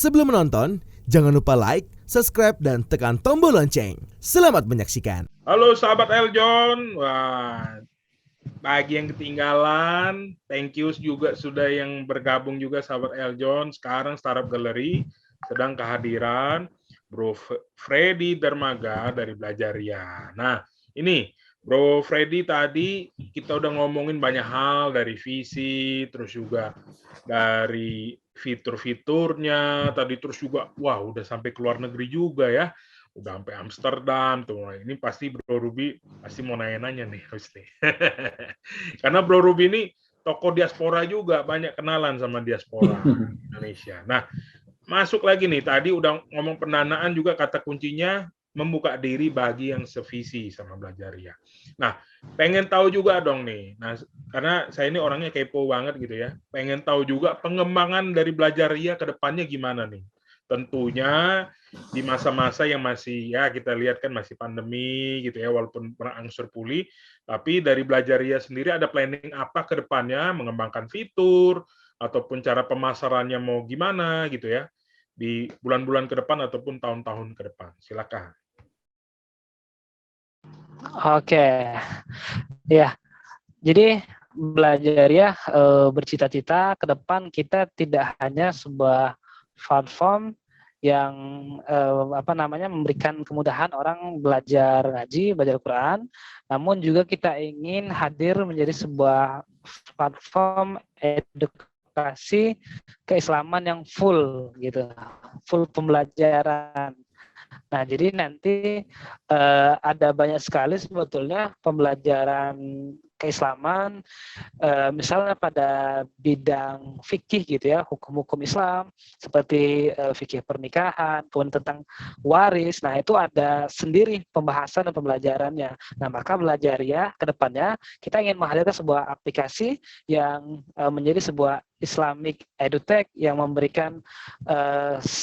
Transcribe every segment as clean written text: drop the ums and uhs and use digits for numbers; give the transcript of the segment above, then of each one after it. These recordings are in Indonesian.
Sebelum menonton, jangan lupa like, subscribe, dan tekan tombol lonceng. Selamat menyaksikan. Halo sahabat Eljon, wah bagi yang ketinggalan, thank you juga sudah yang bergabung juga sahabat Eljon. Sekarang Startup Gallery sedang kehadiran Bro Freddy Dermaga dari Belajaria. Nah, ini Bro Freddy tadi kita udah ngomongin banyak hal dari visi, terus juga dari fitur-fiturnya, tadi terus juga, wah udah sampai ke luar negeri juga ya, udah sampai Amsterdam tuh. Ini pasti Bro Ruby pasti mau nanya-nanya nih pasti. Karena Bro Ruby ini tokoh diaspora juga, banyak kenalan sama diaspora Indonesia. Nah, masuk lagi nih, tadi udah ngomong pendanaan juga kata kuncinya membuka diri bagi yang sevisi sama Belajaria. Nah, pengen tahu juga dong nih. Nah, karena saya ini orangnya kepo banget gitu ya. Pengen tahu juga pengembangan dari Belajaria ke depannya gimana nih. Tentunya di masa-masa yang masih ya kita lihat kan masih pandemi gitu ya, walaupun berangsur pulih, tapi dari Belajaria sendiri ada planning apa ke depannya, mengembangkan fitur ataupun cara pemasarannya mau gimana gitu ya di bulan-bulan ke depan ataupun tahun-tahun ke depan. Silakan. Oke, ya. Jadi belajar ya bercita-cita ke depan kita tidak hanya sebuah platform yang memberikan kemudahan orang belajar ngaji, belajar Quran, namun juga kita ingin hadir menjadi sebuah platform edukasi keislaman yang full gitu, full pembelajaran. Nah, jadi nanti ada banyak sekali sebetulnya pembelajaran keislaman, misalnya pada bidang fikih gitu ya, hukum-hukum Islam seperti fikih pernikahan, kemudian tentang waris. Nah, itu ada sendiri pembahasan dan pembelajarannya. Nah, maka Belajaria ke depannya kita ingin menghadirkan sebuah aplikasi yang menjadi sebuah Islamic EduTech yang memberikan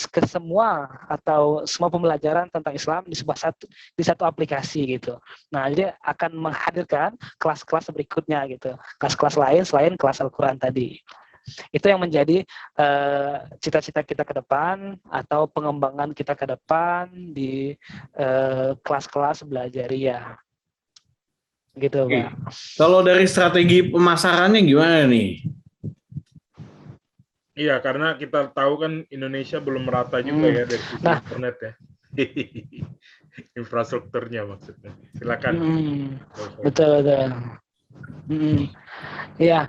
ke semua atau semua pembelajaran tentang Islam di satu aplikasi gitu. Nah, jadi akan menghadirkan kelas-kelas berikutnya gitu, kelas-kelas lain selain kelas Al-Quran tadi. Itu yang menjadi cita-cita kita ke depan atau pengembangan kita ke depan di kelas-kelas Belajaria. Gitu, Pak. Kalau dari strategi pemasarannya gimana nih? Iya, karena kita tahu kan Indonesia belum merata juga ya dari sisi internet ya. Infrastrukturnya maksudnya. Silakan. Betul. Ya,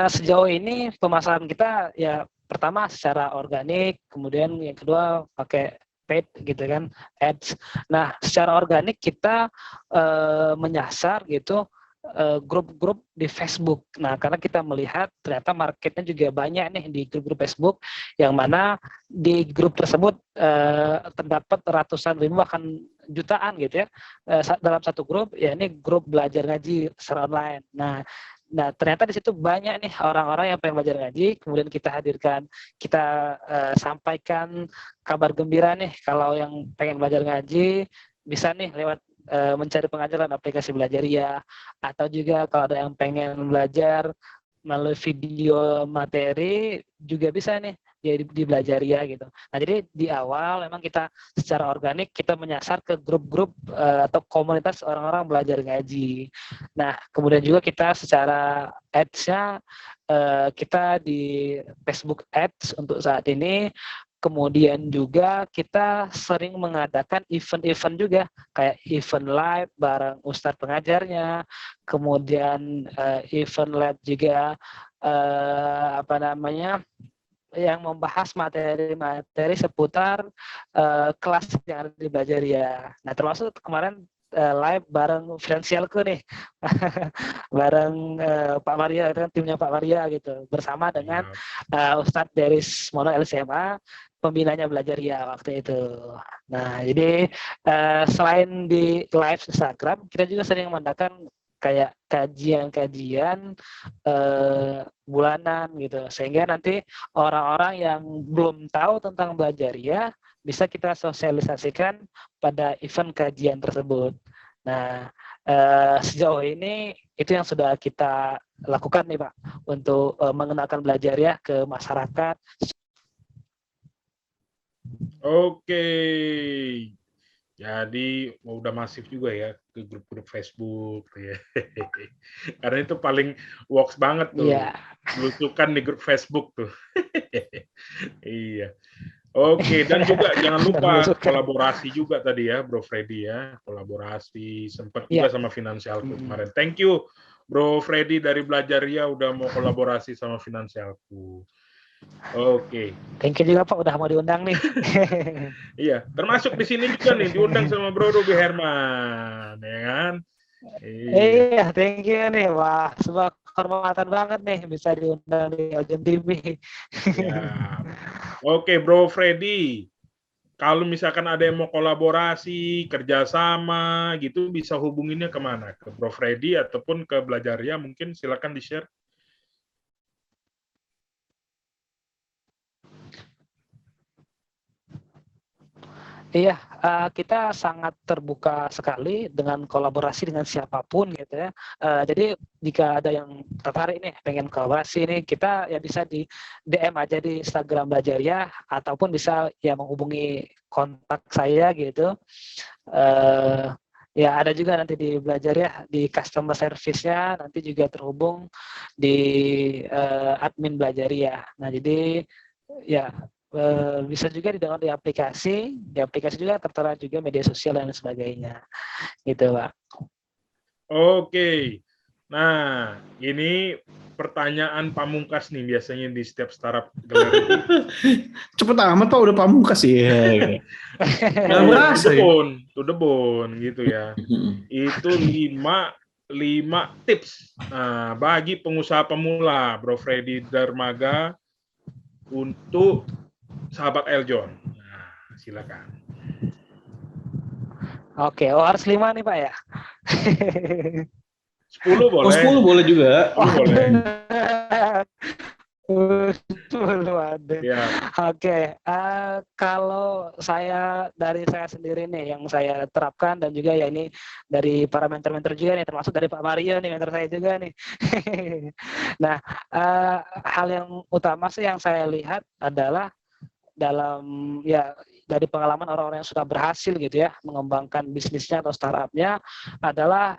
sejauh ini pemasaran kita ya pertama secara organik, kemudian yang kedua pakai paid gitu kan, ads. Nah, secara organik kita menyasar gitu grup-grup di Facebook. Nah, karena kita melihat ternyata marketnya juga banyak nih di grup-grup Facebook, yang mana di grup tersebut terdapat ratusan ribu bahkan jutaan gitu ya dalam satu grup, ya ini grup belajar ngaji secara online. Nah, ternyata di situ banyak nih orang-orang yang pengen belajar ngaji, kemudian kita hadirkan, kita sampaikan kabar gembira nih kalau yang pengen belajar ngaji bisa nih lewat mencari pengajaran aplikasi Belajaria, atau juga kalau ada yang pengen belajar melalui video materi juga bisa nih di Belajaria gitu. Nah, jadi di awal memang kita secara organik kita menyasar ke grup-grup atau komunitas orang-orang belajar ngaji. Nah, kemudian juga kita secara ads-nya kita di Facebook Ads untuk saat ini. Kemudian juga kita sering mengadakan event-event juga, kayak event live bareng Ustadz pengajarnya, kemudian event live juga yang membahas materi-materi seputar kelas yang ada di Belajaria. Nah, termasuk kemarin live bareng Finansialku nih, bareng Pak Maria, timnya Pak Maria gitu, bersama dengan Ustadz dari Mono LCMA, pembinanya Belajaria waktu itu. Nah, jadi selain di live Instagram, kita juga sering mengadakan kayak kajian-kajian bulanan gitu, sehingga nanti orang-orang yang belum tahu tentang Belajaria bisa kita sosialisasikan pada event kajian tersebut. Nah, sejauh ini itu yang sudah kita lakukan nih Pak, untuk mengenalkan Belajaria ke masyarakat. Oke. Jadi udah masif juga ya ke grup-grup Facebook tuh ya. Karena itu paling works banget tuh. Iya, Belusukan di grup Facebook tuh. Iya. Oke, dan juga jangan benar lupa belusukan. kolaborasi juga tadi ya, Bro Freddy ya. Kolaborasi sempat Iya. juga sama Finansialku Mm. kemarin. Thank you Bro Freddy dari Belajaria udah mau kolaborasi sama Finansialku. Oke. Thank you juga Pak udah mau diundang nih. Iya, termasuk di sini juga nih diundang sama Bro Ruby Herman, ya kan? Iya. Iya, thank you nih. Wah, sebuah kehormatan banget nih bisa diundang di Ojen TV. Ya. Oke, Bro Freddy. Kalau misalkan ada yang mau kolaborasi, kerjasama, gitu, bisa hubunginnya kemana? Ke Bro Freddy ataupun ke Belajaria, mungkin silakan di-share. Iya, kita sangat terbuka sekali dengan kolaborasi dengan siapapun gitu ya. Jadi jika ada yang tertarik nih pengen kolaborasi nih, kita ya bisa di DM aja di Instagram Belajaria ataupun bisa ya menghubungi kontak saya gitu. Eh, Ya ada juga nanti di Belajaria di customer service-nya nanti juga terhubung di admin Belajaria. Nah jadi ya bisa juga di-download di aplikasi juga tertera juga media sosial dan sebagainya, gitu Pak. Oke. Nah, ini pertanyaan pamungkas nih biasanya di setiap startup gallery. Cepet amat Pak udah pamungkas ya. Nggak berasa ya. To the bone gitu ya. Itu 5 tips. Nah, bagi pengusaha pemula, Bro Freddy Dermaga, untuk sahabat Eljon. Nah, silakan. Oke, harus 5 nih Pak ya. 10 Oh, boleh. 10 boleh juga. 10 boleh. Belum ada. Ya. Oke, kalau dari saya sendiri nih yang saya terapkan dan juga ya ini dari para mentor-mentor juga nih, termasuk dari Pak Mario nih mentor saya juga nih. Nah, hal yang utama sih yang saya lihat adalah dalam ya dari pengalaman orang-orang yang sudah berhasil gitu ya mengembangkan bisnisnya atau startupnya adalah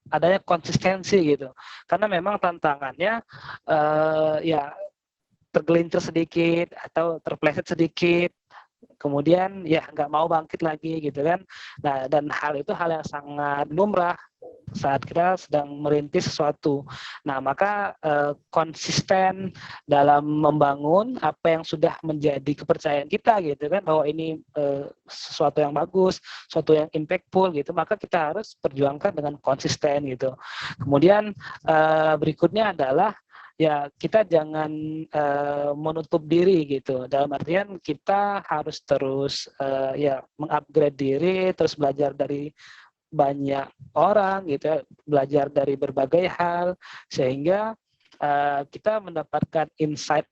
adanya konsistensi gitu. Karena memang tantangannya ya tergelincir sedikit atau terpleset sedikit, kemudian ya nggak mau bangkit lagi gitu kan. Nah dan hal itu hal yang sangat lumrah saat kita sedang merintis sesuatu. Nah maka konsisten dalam membangun apa yang sudah menjadi kepercayaan kita gitu kan, bahwa ini sesuatu yang bagus, sesuatu yang impactful gitu, maka kita harus perjuangkan dengan konsisten gitu. Kemudian berikutnya adalah ya kita jangan menutup diri gitu. Dalam artian kita harus terus ya mengupgrade diri, terus belajar dari banyak orang gitu ya, belajar dari berbagai hal sehingga kita mendapatkan insight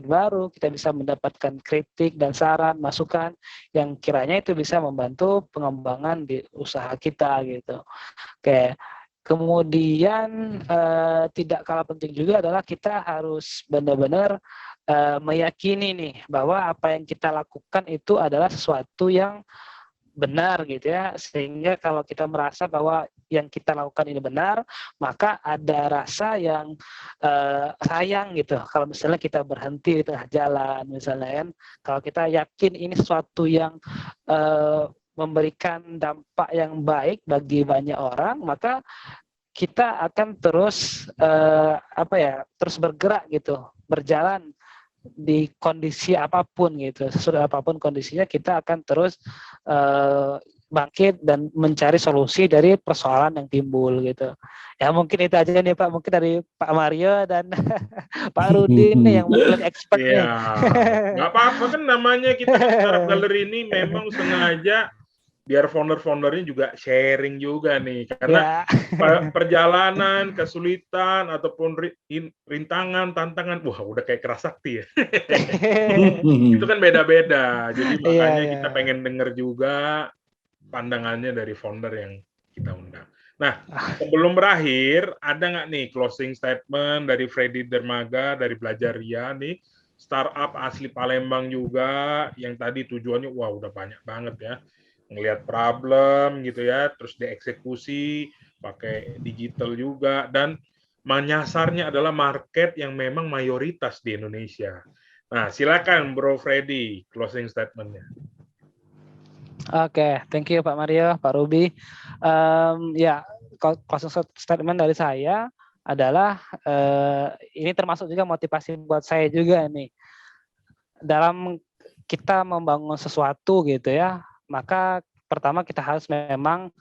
baru, kita bisa mendapatkan kritik dan saran, masukan yang kiranya itu bisa membantu pengembangan di usaha kita gitu. Oke. Kemudian tidak kalah penting juga adalah kita harus benar-benar meyakini nih bahwa apa yang kita lakukan itu adalah sesuatu yang benar gitu ya, sehingga kalau kita merasa bahwa yang kita lakukan ini benar, maka ada rasa yang sayang gitu kalau misalnya kita berhenti di tengah jalan misalnya kan. Kalau kita yakin ini sesuatu yang memberikan dampak yang baik bagi banyak orang, maka kita akan terus terus bergerak gitu, berjalan di kondisi apapun gitu, sesudah apapun kondisinya kita akan terus bangkit dan mencari solusi dari persoalan yang timbul gitu. Ya mungkin itu aja nih Pak, mungkin dari Pak Mario dan Pak Rudin nih yang mungkin lebih expert nih. Iya, nggak apa-apa kan namanya kita di Startup Gallery ini memang sengaja biar founder-foundernya juga sharing juga nih, karena perjalanan, kesulitan ataupun rintangan, tantangan, wah udah kayak kerasakti ya. Itu kan beda-beda, jadi makanya kita pengen denger juga pandangannya dari founder yang kita undang. Nah, sebelum berakhir, ada nggak nih closing statement dari Freddy Dermaga dari Belajaria nih startup asli Palembang juga yang tadi tujuannya wah udah banyak banget ya. Ngelihat problem gitu ya, terus dieksekusi pakai digital juga dan menyasarnya adalah market yang memang mayoritas di Indonesia. Nah, silakan Bro Freddy closing statement-nya. Oke, thank you Pak Mario, Pak Ruby. Ya, closing statement dari saya adalah ini termasuk juga motivasi buat saya juga nih. Dalam kita membangun sesuatu gitu ya, maka pertama kita harus memang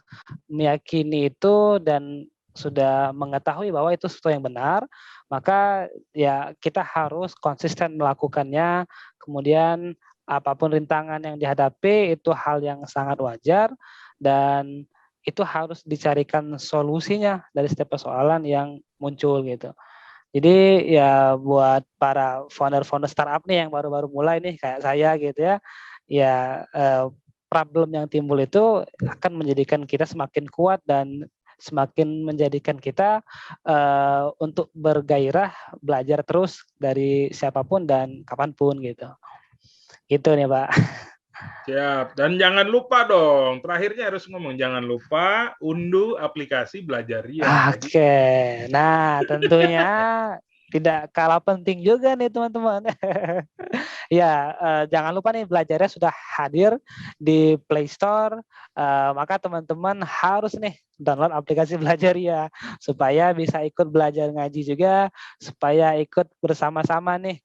meyakini itu dan sudah mengetahui bahwa itu sesuatu yang benar, maka ya kita harus konsisten melakukannya. Kemudian apapun rintangan yang dihadapi itu hal yang sangat wajar dan itu harus dicarikan solusinya dari setiap persoalan yang muncul gitu. Jadi ya buat para founder-founder startup nih yang baru-baru mulai nih kayak saya gitu ya, ya problem yang timbul itu akan menjadikan kita semakin kuat dan semakin menjadikan kita untuk bergairah belajar terus dari siapapun dan kapanpun gitu. Gitu nih Pak. Siap. Dan jangan lupa dong, terakhirnya harus ngomong, jangan lupa unduh aplikasi Belajaria. Oke, nah tentunya tidak kalah penting juga nih teman-teman. Ya, jangan lupa nih Belajarnya sudah hadir di Play Store, maka teman-teman harus nih download aplikasi Belajaria supaya bisa ikut belajar ngaji juga, supaya ikut bersama-sama nih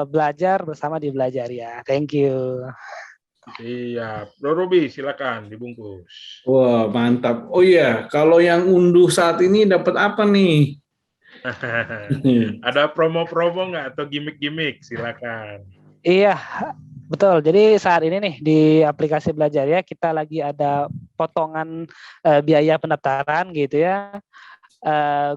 belajar bersama di Belajaria. Thank you. Iya, Bro Ruby silakan dibungkus. Wah, mantap. Oh iya, kalau yang unduh saat ini dapat apa nih? Ada promo-promo nggak atau gimmick-gimmick? Silakan. Iya, betul. Jadi saat ini nih di aplikasi Belajaria kita lagi ada potongan biaya pendaftaran gitu ya.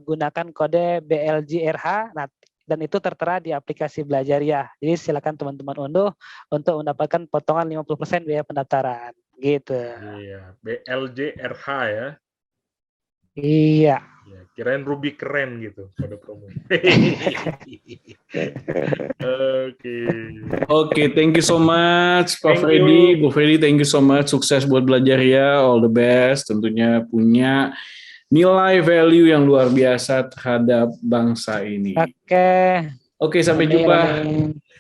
Gunakan kode BLJRH. Nah, dan itu tertera di aplikasi Belajaria. Jadi silakan teman-teman unduh untuk mendapatkan potongan 50% biaya pendaftaran. Gitu. Iya, BLJRH ya. Iya. Ya, kirain Ruby keren gitu kode promo. Oke, thank you so much Pak Thank Freddy. you. Bu Freddy, thank you so much. Sukses buat belajar ya, all the best. Tentunya punya nilai value yang luar biasa terhadap bangsa ini. Oke, sampai jumpa.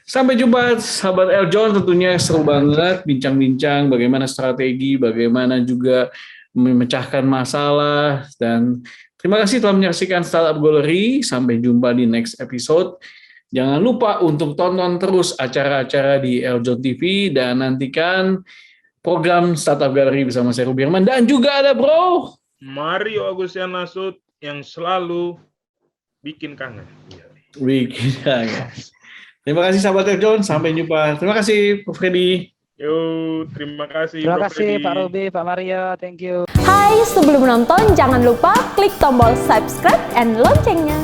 Sampai jumpa sahabat Eljon, tentunya seru banget bincang-bincang bagaimana strategi, bagaimana juga memecahkan masalah, dan terima kasih telah menyaksikan Startup Gallery. Sampai jumpa di next episode. Jangan lupa untuk tonton terus acara-acara di Eljon TV dan nantikan program Startup Gallery bersama saya Ruby Herman dan juga ada Bro Mario Agustian Nasut yang selalu bikin kangen. Bikin kangen. Terima kasih sahabat Eljon, sampai jumpa. Terima kasih Pak Freddy. Yo, terima kasih. Terima kasih Pak Ruby, Pak Mario, thank you. Hai, sebelum menonton jangan lupa klik tombol subscribe and loncengnya.